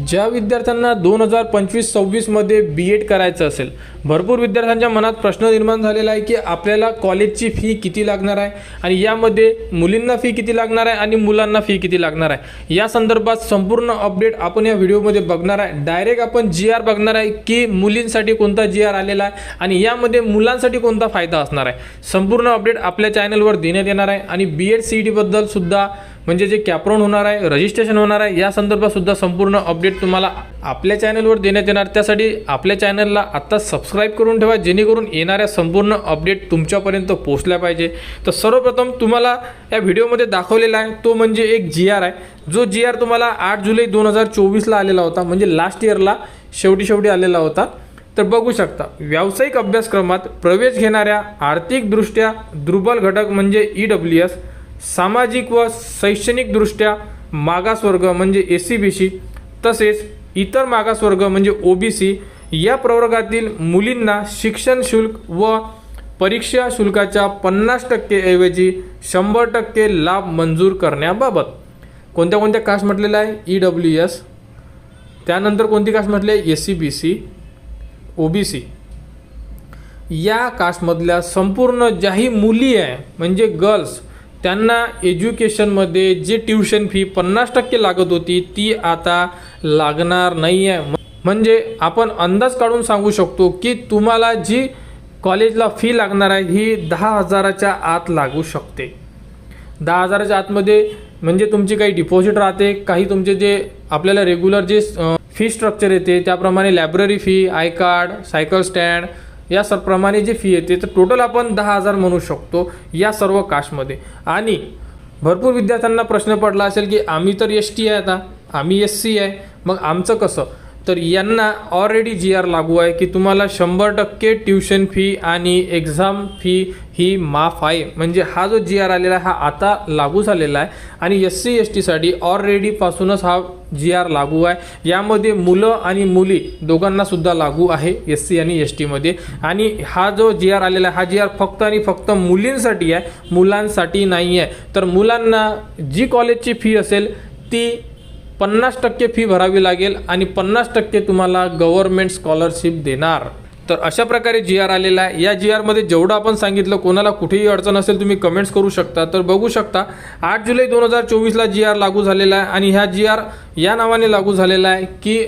ज्या विद्यार्थ्यांना 2025-26 मध्ये B.Ed करायचं असेल, भरपूर विद्यार्थ्यांच्या मनात प्रश्न निर्माण झालेला आहे की आपल्याला कॉलेजची फी किती लागणार आहे आणि यामध्ये मुलींना फी किती लागणार आहे आणि मुलांना फी किती लागणार आहे, या संदर्भात संपूर्ण अपडेट आपण या व्हिडिओमध्ये बघणार आहे। डायरेक्ट आपण GR बघणार आहे की मुलींसाठी कोणता GR आलेला आहे आणि यामध्ये मुलांसाठी कोणता फायदा असणार आहे। संपूर्ण अपडेट आपल्या चॅनलवर देण्यात येणार आहे आणि B.Ed CET बद्दल सुद्धा म्हणजे जे कॅपराउंड होणार आहे, रजिस्ट्रेशन होणार आहे, या संदर्भात सुद्धा संपूर्ण अपडेट तुम्हाला आपल्या चॅनलवर देण्यात येणार। त्यासाठी आपल्या चॅनलला आता सबस्क्राइब करून ठेवा, जेणेकरून येणाऱ्या संपूर्ण अपडेट तुमच्यापर्यंत पोहोचल्या पाहिजे। तर सर्वप्रथम तुम्हाला या व्हिडिओमध्ये दाखवलेला आहे तो म्हणजे एक GR आहे, जो GR तुम्हाला 8 जुलै 2024 ला आलेला होता, म्हणजे लास्ट इयरला शेवटी आलेला होता। तर बघू शकता, व्यावसायिक अभ्यासक्रमात प्रवेश घेणाऱ्या आर्थिकदृष्ट्या दुर्बल घटक म्हणजे EWS, सामाजिक व शैक्षणिकदृष्ट्या मागासवर्ग म्हणजे SC/BC, तसेच इतर मागासवर्ग म्हणजे OBC या प्रवर्गातील मुलींना शिक्षण शुल्क व परीक्षा शुल्काच्या 50% ऐवजी 100% लाभ मंजूर करण्याबाबत कोणत्या कोणत्या कास्ट म्हटलेला आहे? EWS, त्यानंतर कोणती कास्ट म्हटले? SC/BC, OBC। या कास्टमधल्या संपूर्ण ज्याही मुली आहे म्हणजे गर्ल्स, त्यांना एज्युकेशनमध्ये जे ट्यूशन फी 50% लागत होती ती आता लागणार नाही आहे। म्हणजे आपण अंदाज काढून सांगू शकतो की तुम्हाला जी कॉलेजला फी लागणार आहे ही 10,000च्या आत लागू शकते। 10,000च्या आतमध्ये म्हणजे तुमची काही डिपॉझिट राहते, काही तुमचे जे आपल्याला रेग्युलर जे फी स्ट्रक्चर येते त्याप्रमाणे library fee, I card, cycle stand या सर्वप्रमाणे जी फी येते, तर टोटल आपण 10,000 म्हणू शकतो या सर्व कास्टमध्ये। आणि भरपूर विद्यार्थ्यांना प्रश्न पडला असेल की आम्ही तर ST आहे, आता आम्ही SC आहे, मग आमचं कसं? तर यांना ऑलरेडी GR लागू आहे की तुम्हाला 100% ट्यूशन फी आणि एक्झाम फी ही माफ आहे। म्हणजे हा जो GR आलेला आहे हा आता लागू झालेला आहे आणि SC ST साठी ऑलरेडी पासूनच हा GR लागू आहे। यामध्ये मुलं आणि मुली दोघांना सुद्धा लागू आहे SC आणि ST मध्ये। आणि हा जो GR आलेला आहे हा GR फक्त आणि फक्त मुलींसाठी आहे, मुलांसाठी नाही आहे। तर मुलांना जी कॉलेजची फी असेल ती 50% फी भरावी लागेल आणि 50% तुम्हाला गव्हर्नमेंट स्कॉलरशिप देणार। तर अशा प्रकारे GR आलेला आहे। या GR मध्ये जेवढं आपण सांगितलं, कोणाला कुठेही अडचण असेल तुम्ही कमेंट्स करू शकता। तर बघू शकता 8 जुलै 2024 ला GR लागू झालेला आहे आणि हा GR या नावाने लागू झालेला आहे की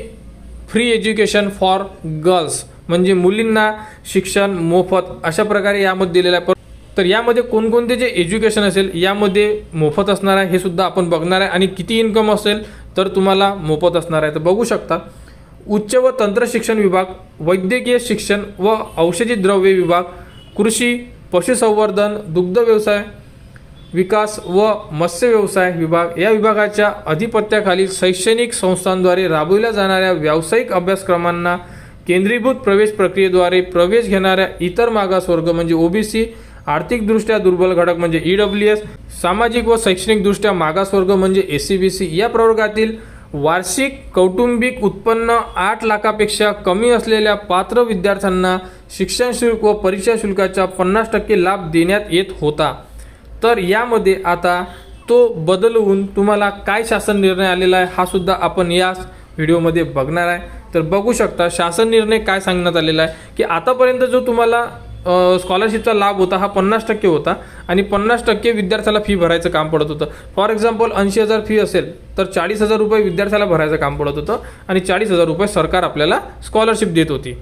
फ्री एज्युकेशन फॉर गर्ल्स, म्हणजे मुलींना शिक्षण मोफत, अशा प्रकारे यामध्ये दिलेला आहे। तर यामध्ये कोणकोणते जे एज्युकेशन असेल यामध्ये मोफत असणार आहे हे सुद्धा आपण बघणार आहे आणि किती इन्कम असेल तर तुम्हाला मोफत असणार आहे। तर बघू शकता, उच्च व तंत्र शिक्षण विभाग, वैद्यकीय शिक्षण व औषधी द्रव्य विभाग, कृषी, पशुसंवर्धन, दुग्ध व्यवसाय विकास व मत्स्य व्यवसाय विभाग या विभागाच्या अधिपत्याखालील शैक्षणिक संस्थांद्वारे राबविल्या जाणाऱ्या व्यावसायिक अभ्यासक्रमांना केंद्रीभूत प्रवेश प्रक्रियेद्वारे प्रवेश घेणाऱ्या इतर मागासवर्ग म्हणजे OBC, आर्थिकदृष्ट्या दुर्बल घटक म्हणजे EWS, सामाजिक व शैक्षणिकदृष्ट्या मागासवर्ग म्हणजे SC/BC या प्रवर्गातील वार्षिक कौटुंबिक उत्पन्न 8 लाखापेक्षा कमी असलेल्या पात्र विद्यार्थ्यांना शिक्षण शुल्क व परीक्षा शुल्काचा 50% लाभ देण्यात येत होता। तर यामध्ये आता तो बदलवून तुम्हाला काय शासन निर्णय आलेला आहे हा सुद्धा आपण या व्हिडिओमध्ये बघणार आहे। तर बघू शकता शासन निर्णय काय सांगण्यात आलेला आहे की आतापर्यंत जो तुम्हाला स्कॉलरशिपचा लाभ होता हा 50% होता आणि 50% विद्यार्थ्याला फी भरायचं काम पडत होतं। फॉर एक्झाम्पल 80,000 फी असेल तर 40,000 रुपये विद्यार्थ्याला भरायचं काम पडत होतं आणि 40,000 रुपये सरकार आपल्याला स्कॉलरशिप देत होती।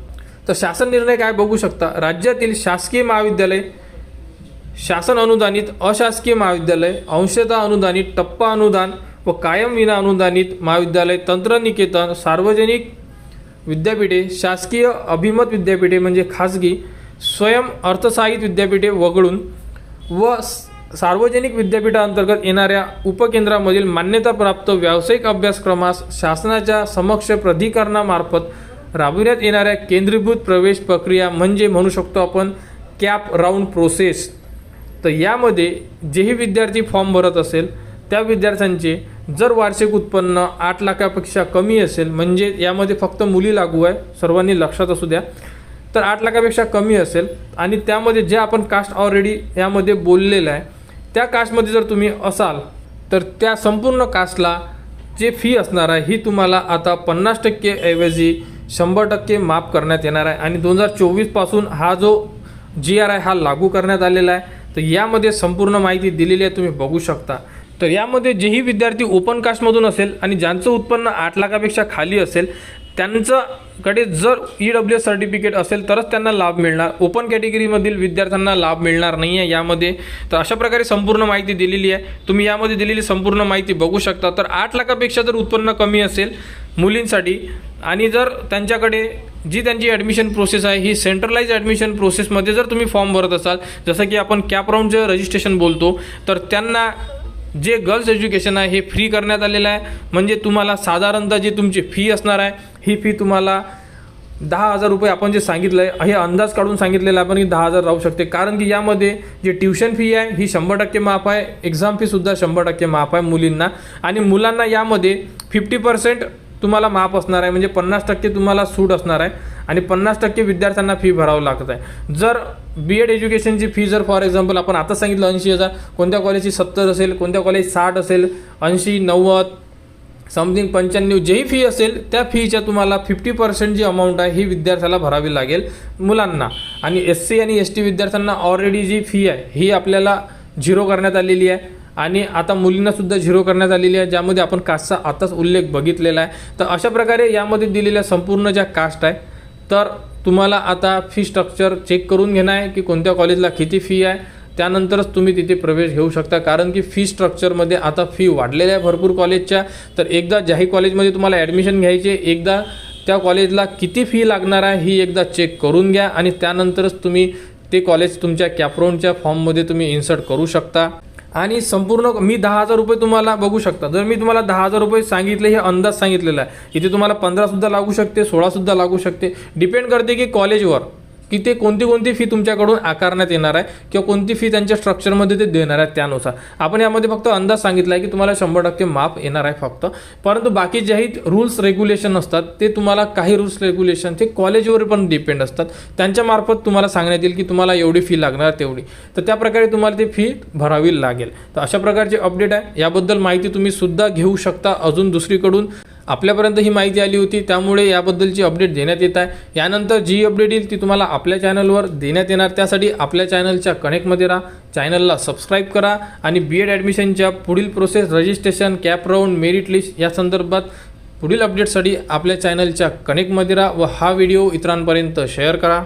तर शासन निर्णय काय बघू शकता, राज्यातील शासकीय महाविद्यालय, शासन अनुदानित अशासकीय महाविद्यालय, अंशतः अनुदानित, टप्पा अनुदान व कायम विना अनुदानित महाविद्यालय, तंत्रनिकेतन, सार्वजनिक विद्यापीठे, शासकीय अभिमत विद्यापीठे म्हणजे खासगी, स्वयं अर्थसहाय्यित विद्यापीठे वगळून व सार्वजनिक विद्यापीठांतर्गत येणाऱ्या उपकेंद्रामधील मान्यताप्राप्त व्यावसायिक अभ्यासक्रमास शासनाच्या समक्ष प्राधिकरणामार्फत राबविण्यात येणाऱ्या केंद्रीभूत प्रवेश प्रक्रिया म्हणजे म्हणू शकतो आपण कॅप राऊंड प्रोसेस। तर यामध्ये जेही विद्यार्थी फॉर्म भरत असेल त्या विद्यार्थ्यांचे जर वार्षिक उत्पन्न 8 लाखापेक्षा कमी असेल, म्हणजे यामध्ये फक्त मुली लागू आहे, सर्वांनी लक्षात असू द्या, तर 8 लाखापेक्षा कमी असेल आणि त्यामध्ये जे आपण कास्ट ऑलरेडी यामध्ये बोललेलं आहे त्या कास्टमध्ये जर तुम्ही असाल तर त्या संपूर्ण कास्टला जे फी असणार आहे ही तुम्हाला आता 50% ऐवजी 100% माफ करण्यात येणार आहे आणि 2024 पासून हा जो GR आहे हा लागू करण्यात आलेला आहे। तर यामध्ये संपूर्ण माहिती दिलेली आहे, तुम्ही बघू शकता। तर यामध्ये जेही विद्यार्थी ओपन कास्टमधून असेल आणि ज्यांचं उत्पन्न 8 लाखापेक्षा खाली असेल त्यांच्याकडे जर EWS सर्टिफिकेट असेल तरच त्यांना लाभ मिळणार, ओपन कॅटेगरीमधील विद्यार्थ्यांना लाभ मिळणार नाही आहे यामध्ये। तर अशा प्रकारे संपूर्ण माहिती दिलेली आहे, तुम्ही यामध्ये दिलेली संपूर्ण माहिती बघू शकता। तर 8 लाखापेक्षा जर उत्पन्न कमी असेल मुलींसाठी आणि जर त्यांच्याकडे जी त्यांची ॲडमिशन प्रोसेस आहे ही सेंट्रलाइज ॲडमिशन प्रोसेसमध्ये जर तुम्ही फॉर्म भरत असाल, जसं की आपण कॅप राऊंडचं रजिस्ट्रेशन बोलतो, तर त्यांना जे गर्ल्स एज्युकेशन आहे हे फ्री करण्यात आलेलं आहे। म्हणजे तुम्हाला साधारणतः जी तुमची फी असणार आहे ही फी तुम्हाला 10,000 रुपये आपण जे सांगितलं आहे, हे अंदाज काढून सांगितलेलं आहे आपण की 10,000 राहू शकते, कारण की यामध्ये जे ट्युशन फी आहे ही 100% माफ आहे, एक्झाम फीसुद्धा 100% माफ आहे मुलींना। आणि मुलांना यामध्ये 50% तुम्हाला माफ असणार आहे, म्हणजे 50% तुम्हाला सूट असणार आहे आणि 50% विद्यार्थ्यांना फी भरावं लागत आहे। जर BEd एज्युकेशनची फी जर फॉर एक्झाम्पल आपण आता सांगितलं 80,000, कोणत्या कॉलेजची 70 असेल, कोणत्या कॉलेज 60 असेल, 80, 90 समथिंग 95 जेही फी असेल त्या फीच्या तुम्हाला 50% जी अमाऊंट आहे ही विद्यार्थ्याला भरावी लागेल मुलांना। आणि SC आणि ST विद्यार्थ्यांना ऑलरेडी जी फी आहे ही आपल्याला 0 करण्यात आलेली आहे आणि आता मुलींना सुद्धा 0 करण्यात आलेली आहे, ज्यामध्ये आपण कास्टचा आताच उल्लेख बघितलेला आहे। तर अशा प्रकारे यामध्ये दिलेल्या संपूर्ण ज्या कास्ट आहे, तर तुम्हाला आता फी स्ट्रक्चर चेक करून घेणं आहे की कोणत्या कॉलेजला किती फी आहे, त्यानंतरच तुम्ही तिथे प्रवेश घेऊ शकता। कारण की फी स्ट्रक्चरमध्ये आता फी वाढलेल्या आहे भरपूर कॉलेजच्या। तर एकदा ज्याही कॉलेजमध्ये तुम्हाला ॲडमिशन घ्यायचे, एकदा त्या कॉलेजला किती फी लागणार आहे ही एकदा चेक करून घ्या आणि त्यानंतरच तुम्ही ते कॉलेज तुमच्या कॅपराऊंडच्या फॉर्ममध्ये तुम्ही इन्सर्ट करू शकता। आणि संपूर्ण मी 10,000 रुपये तुम्हाला बघू शकता, जर मी तुम्हाला 10,000 रुपये सांगितले, हे अंदाज सांगितलेला आहे, इथे तुम्हाला 15 लागू शकते, 16 लागू शकते, डिपेंड करते की कॉलेजवर की ते कोणती फी तुमच्याकडून आकारण्यात येणार आहे किंवा कोणती फी त्यांच्या स्ट्रक्चरमध्ये ते देणार आहेत त्यानुसार। आपण यामध्ये फक्त अंदाज सांगितला आहे की तुम्हाला 100% माफ येणार आहे फक्त, परंतु बाकी जेही रूल्स रेग्युलेशन असतात ते तुम्हाला काही रूल्स रेग्युलेशन ते कॉलेजवर पण डिपेंड असतात, त्यांच्यामार्फत तुम्हाला सांगण्यात येईल की तुम्हाला एवढी फी लागणार तेवढी, तर त्या प्रकारे तुम्हाला ती फी भरावी लागेल। तर अशा प्रकारचे अपडेट आहे, याबद्दल माहिती तुम्ही सुद्धा घेऊ शकता अजून दुसरीकडून। आपल्यापर्यंत ही माहिती आली होती त्यामुळे याबद्दलची अपडेट देण्यात येत आहे। यानंतर जी अपडेट येईल ती तुम्हाला आपल्या चॅनलवर देण्यात येणार, त्यासाठी आपल्या चॅनलच्या कनेक्टमध्ये राहा, चॅनलला सबस्क्राईब करा आणि BEd ॲडमिशनच्या पुढील process, registration, cap round, merit list या संदर्भात पुढील अपडेटसाठी आपल्या चॅनलच्या कनेक्टमध्ये राहा व हा व्हिडिओ इतरांपर्यंत शेअर करा।